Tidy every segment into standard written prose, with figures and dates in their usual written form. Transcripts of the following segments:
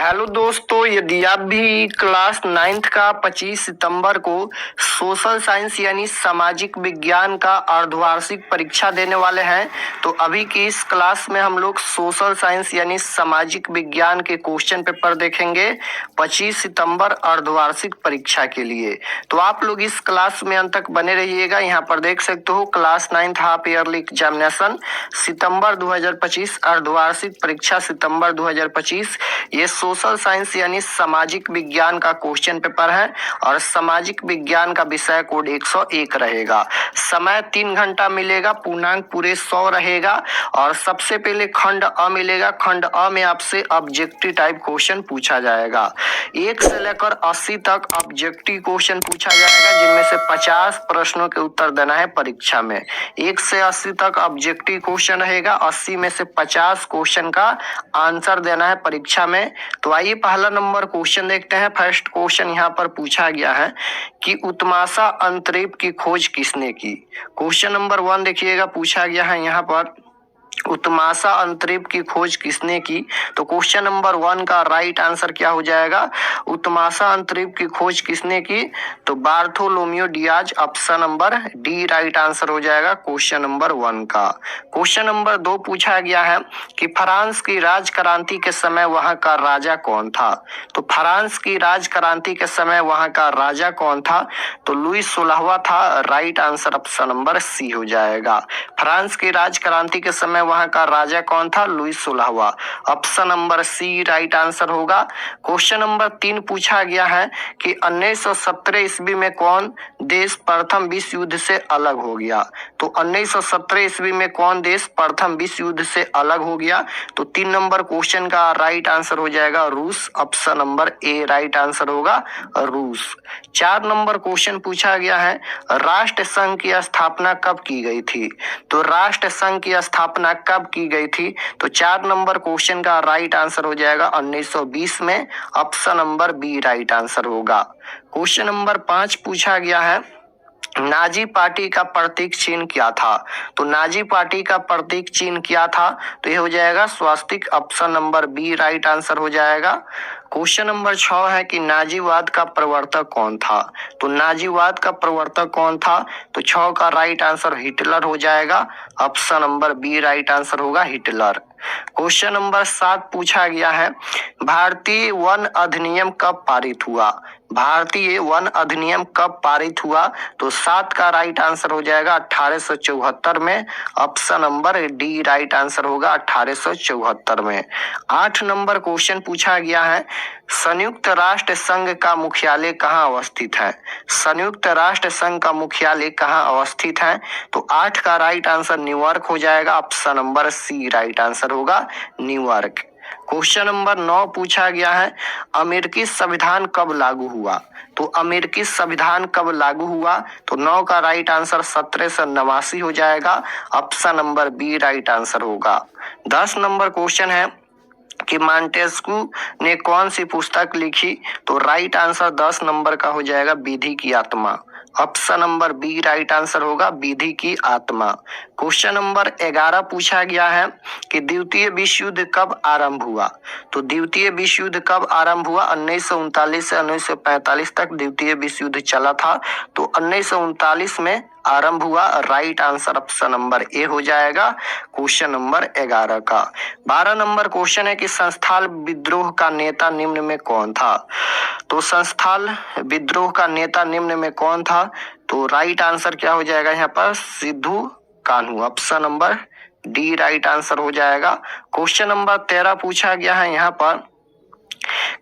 Hello दोस्तों, यदि आप भी क्लास 9th का 25 सितंबर को सोशल साइंस यानी सामाजिक विज्ञान का अर्धवार्षिक परीक्षा देने वाले हैं तो अभी की इस क्लास में हम लोग सोशल साइंस यानी सामाजिक विज्ञान के क्वेश्चन पेपर देखेंगे 25 सितंबर अर्धवार्षिक परीक्षा के लिए। तो आप लोग इस क्लास में अंत तक बने रहिएगा। यहाँ पर देख सकते हो class 9th half yearly examination सितंबर 2025, अर्धवार्षिक परीक्षा सितंबर 2025। ये सोशल साइंस यानी सामाजिक विज्ञान का क्वेश्चन पेपर है और सामाजिक विज्ञान का विषय कोड 101 रहेगा। समय 3 घंटा मिलेगा, पूर्णांक पूरे 100 रहेगा और सबसे पहले खंड अ मिलेगा। खंड अ में आपसे ऑब्जेक्टिव टाइप क्वेश्चन पूछा जाएगा। 1 से लेकर 80 तक ऑब्जेक्टिव क्वेश्चन पूछा जाएगा, जिनमें से 50 प्रश्नों के उत्तर देना है परीक्षा में। 1 से 80 तक ऑब्जेक्टिव क्वेश्चन रहेगा, 80 में से 50 क्वेश्चन का आंसर देना है परीक्षा में। तो आइए पहला नंबर क्वेश्चन देखते हैं। फर्स्ट क्वेश्चन यहाँ पर पूछा गया है कि उत्माशा अंतरिक्ष की खोज किसने की। क्वेश्चन नंबर 1 देखिएगा, पूछा गया है यहाँ पर उत्माशा अंतरिक्ष की खोज किसने की। तो क्वेश्चन नंबर 1 का राइट आंसर क्या हो जाएगा, उत्माशा अंतरिक्ष की खोज किसने की, तो Bartholomew Diaz, option number D right answer हो जाएगा क्वेश्चन नंबर 1 का। क्वेश्चन नंबर 2 पूछा गया है कि फ्रांस की राजक्रांति के समय वहां का राजा कौन था। तो फ्रांस की राजक्रांति के समय वहां का राजा कौन था, तो लुई 16वां था। Right answer option number C हो जाएगा। फ्रांस की राजक्रांति के समय वहां का राजा कौन था, लुई 16वां, option number C right answer होगा। क्वेश्चन नंबर 3 पूछा गया है कि 1917 ईस्वी में कौन देश प्रथम विश्व युद्ध से अलग हो गया। तो 1917 ईस्वी में कौन देश प्रथम विश्व युद्ध से अलग हो गया, तो 3 नंबर क्वेश्चन का राइट आंसर हो जाएगा रूस, option number A right answer होगा रूस। 4 नंबर क्वेश्चन पूछा गया है राष्ट्र संघ की स्थापना कब की गई थी। तो राष्ट्र संघ की स्थापना कब की गई थी, तो 4 नंबर क्वेश्चन का राइट आंसर हो जाएगा 1920 में, option number B right answer होगा। क्वेश्चन नंबर 5 पूछा गया है नाजी पार्टी का प्रतीक चिन्ह क्या था। तो नाजी पार्टी का प्रतीक चिन्ह क्या था, तो ये हो जाएगा स्वास्तिक, option number B right answer हो जाएगा। क्वेश्चन नंबर 6 है कि नाजीवाद का प्रवर्तक कौन था। तो नाजीवाद का प्रवर्तक कौन था, तो 6 का राइट आंसर हिटलर हो जाएगा, option number B right answer होगा हिटलर। क्वेश्चन नंबर 7 पूछा गया है भारतीय वन अधिनियम कब पारित हुआ। भारतीय वन अधिनियम कब पारित हुआ, तो 7 का राइट आंसर हो जाएगा 1874 में, option number D right answer होगा 1874 में। 8 नंबर क्वेश्चन पूछा गया है संयुक्त राष्ट्र संघ का मुख्यालय कहाँ अवस्थित है। संयुक्त राष्ट्र संघ का मुख्यालय कहाँ अवस्थित है, तो 8 का राइट आंसर न्यूयॉर्क हो जाएगा, option number C right answer होगा न्यूयॉर्क। क्वेश्चन नंबर 9 पूछा गया है अमेरिकी संविधान कब लागू हुआ। तो अमेरिकी संविधान कब लागू हुआ, तो 9 का राइट आंसर 1789 हो जाएगा, option number B right answer होगा। 10 नंबर क्वेश्चन है कि मॉन्टेस्क्यू ने कौन सी पुस्तक लिखी। तो राइट आंसर 10 नंबर का हो जाएगा विधि की आत्मा, option number B right answer होगा विधि की आत्मा। क्वेश्चन नंबर 11 पूछा गया है कि द्वितीय विश्व युद्ध कब आरंभ हुआ। तो द्वितीय विश्व युद्ध कब आरंभ हुआ, 1939 से 1945 तक द्वितीय विश्व युद्ध चला था। तो 1939 में आरंभ हुआ, राइट आंसर ऑप्शन नंबर ए हो जाएगा क्वेश्चन नंबर 11 का। 12 नंबर क्वेश्चन है कि संस्थाल विद्रोह का नेता निम्न में कौन था। तो संस्थाल विद्रोह का नेता निम्न में कौन था, तो राइट आंसर क्या हो जाएगा यहाँ पर Sidhu Kanhu, option number D right answer हो जाएगा। क्वेश्चन नंबर 13 पूछा गया है यहाँ पर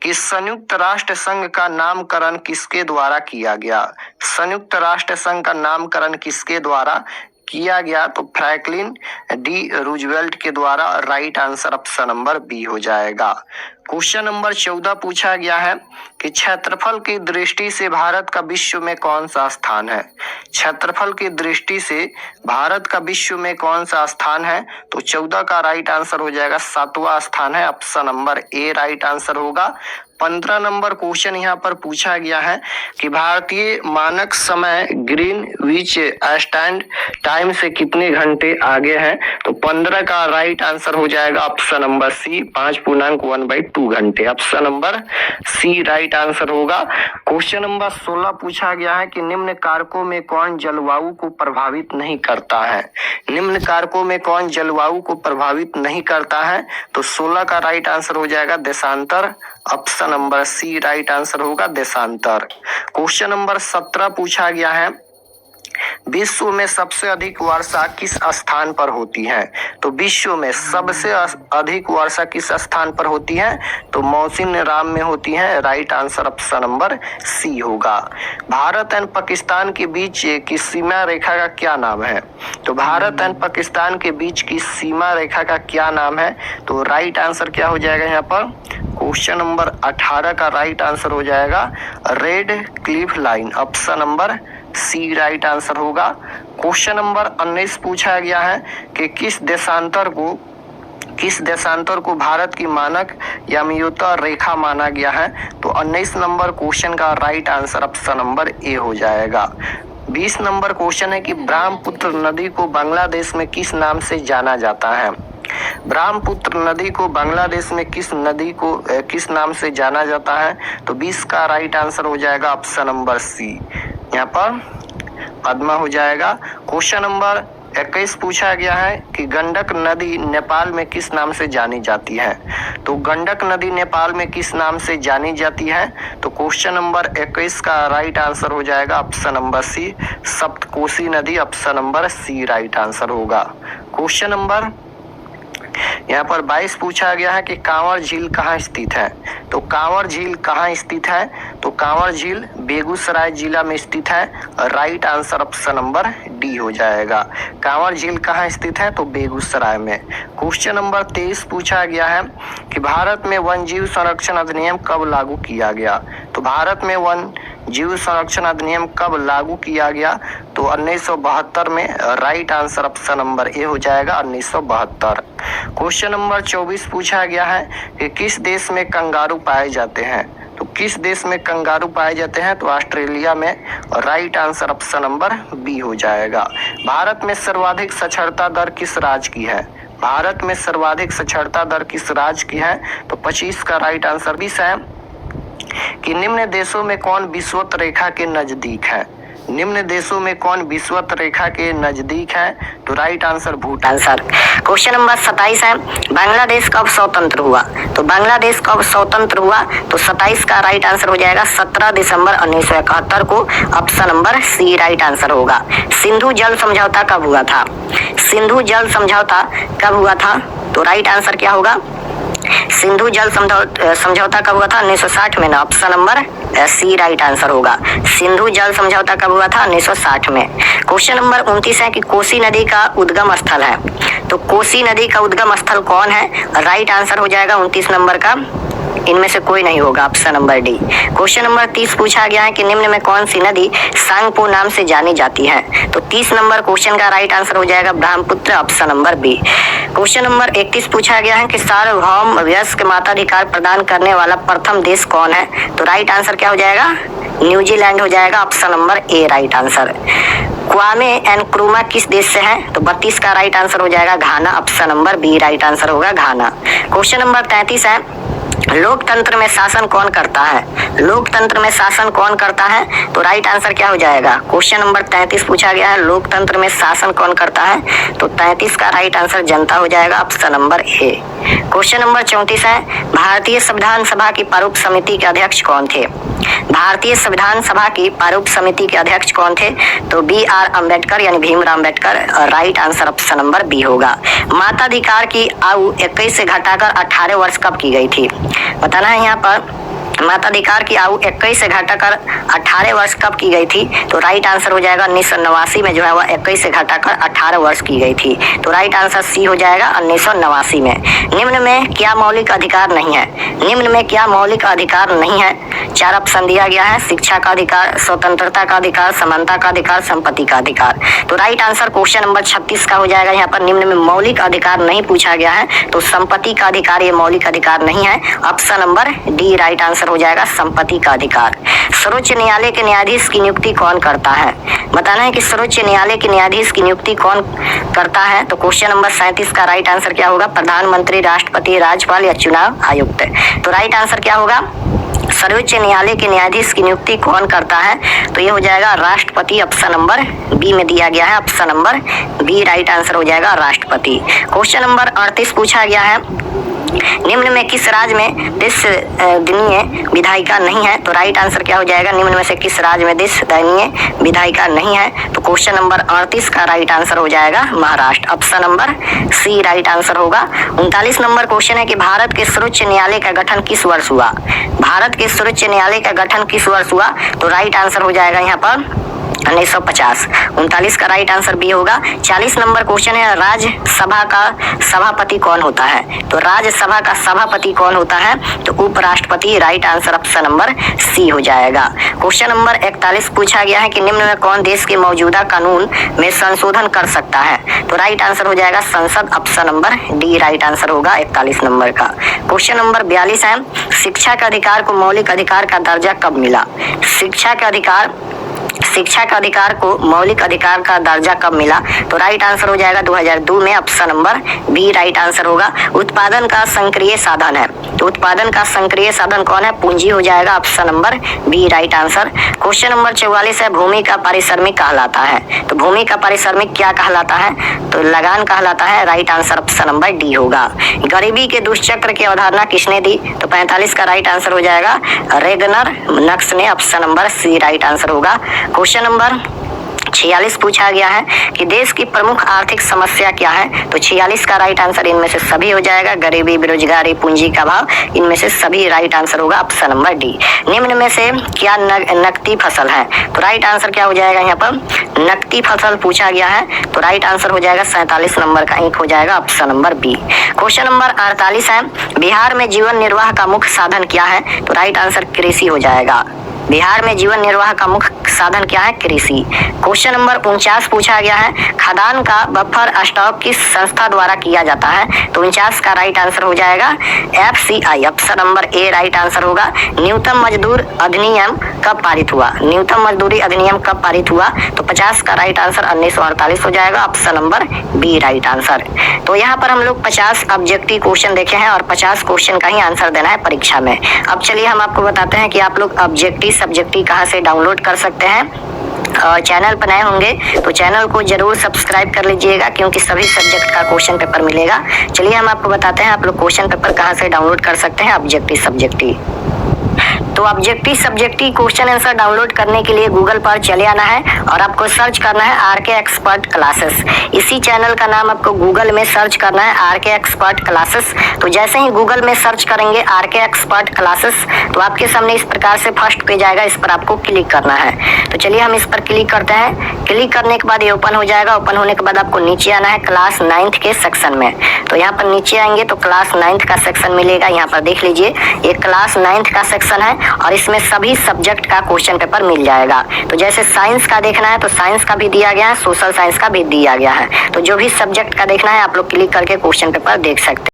कि संयुक्त राष्ट्र संघ का नामकरण किसके द्वारा किया गया। संयुक्त राष्ट्र संघ का नामकरण किसके द्वारा किया गया, तो फ्रैंकलिन डी रूजवेल्ट के द्वारा, right answer option number B हो जाएगा। क्वेश्चन नंबर 14 पूछा गया है कि क्षेत्रफल की दृष्टि से भारत का विश्व में कौन सा स्थान है। क्षेत्रफल की दृष्टि से भारत का विश्व में कौन सा स्थान है, तो 14 का राइट आंसर हो जाएगा 7वां स्थान है, option number A right answer होगा। 15 नंबर क्वेश्चन यहाँ पर पूछा गया है कि भारतीय मानक समय ग्रीनविच स्टैंड टाइम से कितने घंटे आगे है। तो 15 का राइट आंसर हो जाएगा ऑप्शन नंबर सी 5.1/2 2 घंटे। Option number C right answer होगा। क्वेश्चन नंबर 16 पूछा गया है कि निम्न कारकों में कौन जलवायु को प्रभावित नहीं करता है। निम्न कारकों में कौन जलवायु को प्रभावित नहीं करता है, तो 16 का राइट आंसर हो जाएगा देशांतर। Option number C right answer होगा देशांतर। क्वेश्चन नंबर 17 पूछा गया है विश्व में सबसे अधिक वर्षा किस स्थान पर होती है। तो विश्व में सबसे अधिक वर्षा किस स्थान पर होती है, तो मौसिनराम में होती है। Right answer option number C होगा। भारत एंड पाकिस्तान के बीच की सीमा रेखा का क्या नाम है। तो भारत एंड पाकिस्तान के बीच की सीमा रेखा का क्या नाम है, तो राइट आंसर क्या हो जाएगा यहाँ पर। क्वेश्चन नंबर 18 का राइट आंसर हो जाएगा Radcliffe line. Option number C right answer होगा। क्वेश्चन नंबर 19 पूछा गया है कि किस देशांतर को भारत की मानक यामियोता रेखा माना गया है। तो 19 नंबर क्वेश्चन का राइट आंसर ऑप्शन नंबर ए हो जाएगा। 20 नंबर क्वेश्चन है कि ब्रह्मपुत्र नदी को बांग्लादेश में किस नाम से जाना जाता है। ब्रह्मपुत्र नदी को बांग्लादेश में किस नाम से जाना जाता है, तो 20 का राइट आंसर हो जाएगा ऑप्शन नंबर सी, यहाँ पर पद्मा हो जाएगा। क्वेश्चन नंबर 21 पूछा गया है कि गंडक नदी नेपाल में किस नाम से जानी जाती है। तो गंडक नदी नेपाल में किस नाम से जानी जाती है, तो क्वेश्चन नंबर 21 का राइट आंसर हो जाएगा ऑप्शन नंबर सी सप्तकोशी नदी। Option number C right answer होगा। क्वेश्चन नंबर यहाँ पर 22 पूछा गया है कि कांवर झील कहाँ स्थित है। तो कांवर झील कहाँ स्थित है, तो कांवर झील बेगूसराय जिला में स्थित है। Right answer option number D हो जाएगा। कांवर झील कहाँ स्थित है, तो बेगूसराय में। क्वेश्चन नंबर 23 पूछा गया है कि भारत में वन जीव संरक्षण अधिनियम कब लागू किया गया। तो भारत में वन जीव संरक्षण अधिनियम कब लागू किया गया, तो 1972 में। राइट आंसर ऑप्शन नंबर ए हो जाएगा 1972। क्वेश्चन नंबर 24 पूछा गया है कि किस देश में कंगारू पाए जाते हैं। तो किस देश में कंगारू पाए जाते हैं, तो ऑस्ट्रेलिया में। Right answer option number B हो जाएगा। भारत में सर्वाधिक साक्षरता दर किस राज्य की है। भारत में सर्वाधिक साक्षरता दर किस राज्य की है, तो 25 का राइट आंसर 20 है कि निम्न देशों में कौन विषुवत रेखा के नजदीक है। निम्न देशों में कौन विषुवत रेखा के नजदीक है, तो right answer Bhutan. Question number 27 है बांग्लादेश कब स्वतंत्र हुआ। तो बांग्लादेश कब स्वतंत्र हुआ, तो 27 का राइट आंसर हो जाएगा 17 दिसंबर 1971 को। Option number C right answer होगा। सिंधु जल समझौता कब हुआ था। सिंधु जल समझौता कब हुआ था, तो राइट आंसर क्या होगा। सिंधु जल समझौता कब हुआ था, 1960 में ना। Option number C right answer होगा। सिंधु जल समझौता कब हुआ था, 1960 में। क्वेश्चन नंबर 29 है कि कोसी नदी का उद्गम स्थल है। तो कोसी नदी का उद्गम स्थल कौन है, राइट आंसर हो जाएगा 29 नंबर का इनमें से कोई नहीं होगा। Option number D. Question number 30 पूछा गया है कि निम्न में कौन सी नदी सांगपो नाम से जानी जाती है। तो 30 नंबर क्वेश्चन का राइट आंसर हो जाएगा Brahmaputra. Option number B. Question number 31 पूछा गया है कि सार्वभौम वयस्क माताधिकार प्रदान करने वाला प्रथम देश कौन है। तो राइट आंसर क्या हो जाएगा, न्यूजीलैंड हो जाएगा। Option number A right answer. Kwame Nkrumah किस देश से है, तो 32 का राइट आंसर हो जाएगा Ghana. Option number B right answer होगा घाना। क्वेश्चन नंबर 33 है लोकतंत्र में शासन कौन करता है। लोकतंत्र में शासन कौन करता है, तो राइट आंसर क्या हो जाएगा। क्वेश्चन नंबर 33 पूछा गया है लोकतंत्र में शासन कौन करता है, तो 33 का राइट आंसर जनता हो जाएगा। ऑप्शन नंबर ए। क्वेश्चन नंबर 34 है भारतीय संविधान सभा की प्रारूप समिति के अध्यक्ष कौन थे। भारतीय संविधान सभा की प्रारूप समिति के अध्यक्ष कौन थे, तो बी.आर. अम्बेडकर यानी Bhimrao Ambedkar. Right answer option number B होगा। माताधिकार की आयु 21 से घटाकर 18 वर्ष कब की गई थी, बताना है यहाँ पर। माताधिकार की आयु 21 से घटाकर 18 वर्ष कब की गई थी, तो राइट आंसर हो जाएगा 1989 में जो है वह 21 से घटाकर 18 वर्ष की गई थी। तो राइट आंसर सी हो जाएगा 1989 में। निम्न में क्या मौलिक अधिकार नहीं है। निम्न में क्या मौलिक अधिकार नहीं है, चार ऑप्शन दिया गया है, शिक्षा का अधिकार, स्वतंत्रता का अधिकार, समानता का अधिकार, संपत्ति का अधिकार। तो राइट आंसर क्वेश्चन नंबर 36 का हो जाएगा। यहाँ पर निम्न में मौलिक अधिकार नहीं पूछा गया है, तो संपत्ति का अधिकार ये मौलिक अधिकार नहीं है। Option number D right answer हो जाएगा, संपत्ति का अधिकार। सर्वोच्च न्यायालय के न्यायाधीश की नियुक्ति कौन करता है? बताना है कि सर्वोच्च न्यायालय के न्यायाधीश की नियुक्ति कौन करता है। तो क्वेश्चन नंबर 37 का राइट आंसर क्या होगा? प्रधानमंत्री, राष्ट्रपति, राज्यपाल या चुनाव आयुक्त। तो राइट आंसर क्या होगा? सर्वोच्च न्यायालय के न्यायाधीश की नियुक्ति कौन करता है? तो ये हो जाएगा राष्ट्रपति। ऑप्शन नंबर बी में दिया गया है, option number B right answer हो जाएगा, राष्ट्रपति। क्वेश्चन नंबर 38 पूछा गया है, निम्न में किस राज्य में देश दंडनीय विधायिका नहीं है? तो राइट आंसर क्या हो जाएगा? निम्न में से किस राज्य में देश दंडनीय विधायिका नहीं है? तो क्वेश्चन नंबर 38 का राइट आंसर हो जाएगा Maharashtra. Option number C right answer होगा। 39 नंबर क्वेश्चन है कि भारत के सर्वोच्च न्यायालय का गठन किस वर्ष हुआ? भारत के सर्वोच्च न्यायालय का गठन किस वर्ष हुआ? तो राइट आंसर हो जाएगा यहाँ पर 1950। 39 का राइट आंसर बी होगा। 40 नंबर क्वेश्चन है, राज्यसभा का सभापति कौन होता है? तो राज्यसभा का सभापति कौन होता है? तो उपराष्ट्रपति। Right answer option number C हो जाएगा। क्वेश्चन नंबर 41 पूछा गया है कि निम्न में कौन देश के मौजूदा कानून में संशोधन कर सकता है? तो राइट आंसर हो जाएगा संसद। Option number D right answer होगा 41 नंबर का। क्वेश्चन नंबर 42 है, शिक्षा के अधिकार को मौलिक अधिकार का दर्जा कब मिला? शिक्षा का अधिकार को मौलिक अधिकार का दर्जा कब मिला? तो राइट आंसर हो जाएगा 2002 में। Option number B right answer होगा। उत्पादन का सक्रिय साधन है, तो उत्पादन का सक्रिय साधन कौन है? पूंजी हो जाएगा। Option number B right answer. Question number 44 है, भूमि का पारिश्रमिक कहलाता है। तो भूमि का पारिश्रमिक क्या कहलाता है? तो लगान कहलाता है। Right answer option number D होगा। गरीबी के दुष्चक्र की अवधारणा किसने दी? तो 45 का राइट आंसर हो जाएगा रेगनर नक्स ने। Option number C right answer होगा। क्वेश्चन नंबर 46 पूछा गया है कि देश की प्रमुख आर्थिक समस्या क्या है? तो 46 का राइट आंसर इनमें से सभी हो जाएगा। गरीबी, बेरोजगारी, पूंजी का अभाव, इनमें से सभी राइट आंसर होगा। Option number D. निम्न में से क्या नकदी फसल है? तो राइट आंसर क्या हो जाएगा? यहाँ पर नकदी फसल पूछा गया है, तो राइट आंसर हो जाएगा 47 नंबर का एक हो जाएगा। Option number B. Question number 48 है, बिहार में जीवन निर्वाह का मुख्य साधन क्या है? तो राइट आंसर कृषि हो जाएगा। बिहार में जीवन निर्वाह का मुख्य साधन क्या है? कृषि। क्वेश्चन नंबर 49 पूछा गया है, खदान का बफर स्टॉक किस संस्था द्वारा किया जाता है? तो 49 का राइट आंसर हो जाएगा FCI। Option number A right answer होगा। न्यूनतम मजदूर अधिनियम कब पारित हुआ? न्यूनतम मजदूरी अधिनियम कब पारित हुआ? तो 50 का राइट आंसर 1948 हो जाएगा। Option number B right answer. तो यहाँ पर हम लोग 50 ऑब्जेक्टिव क्वेश्चन देखे हैं और 50 क्वेश्चन का ही आंसर देना है परीक्षा में। अब चलिए हम आपको बताते हैं कि आप लोग ऑब्जेक्टिव सब्जेक्टिव कहाँ से डाउनलोड कर सकते हैं। चैनल पर नए होंगे तो चैनल को जरूर सब्सक्राइब कर लीजिएगा, क्योंकि सभी सब्जेक्ट का क्वेश्चन पेपर मिलेगा। चलिए हम आपको बताते हैं आप लोग क्वेश्चन पेपर कहाँ से डाउनलोड कर सकते हैं ऑब्जेक्टिव सब्जेक्टिव। तो objective subjective question answer download करने के लिए गूगल पर चले आना है और आपको सर्च करना है आरके एक्सपर्ट क्लासेस। इसी चैनल का नाम आपको गूगल में सर्च करना है आरके एक्सपर्ट क्लासेस। तो जैसे ही गूगल में सर्च करेंगे आरके एक्सपर्ट क्लासेस, तो आपके सामने इस प्रकार से फर्स्ट पेज आएगा, इस पर आपको क्लिक करना है। तो चलिए हम इस पर क्लिक करते हैं। क्लिक करने के बाद ये ओपन हो जाएगा। ओपन होने के बाद आपको नीचे आना है क्लास 9th के सेक्शन में। तो यहाँ पर नीचे आएंगे तो क्लास 9th का सेक्शन मिलेगा। यहाँ पर देख लीजिए, ये क्लास 9th का सेक्शन है और इसमें सभी सब्जेक्ट का क्वेश्चन पेपर मिल जाएगा। तो जैसे साइंस का देखना है तो साइंस का भी दिया गया है, सोशल साइंस का भी दिया गया है। तो जो भी सब्जेक्ट का देखना है आप लोग क्लिक करके क्वेश्चन पेपर देख सकते हैं।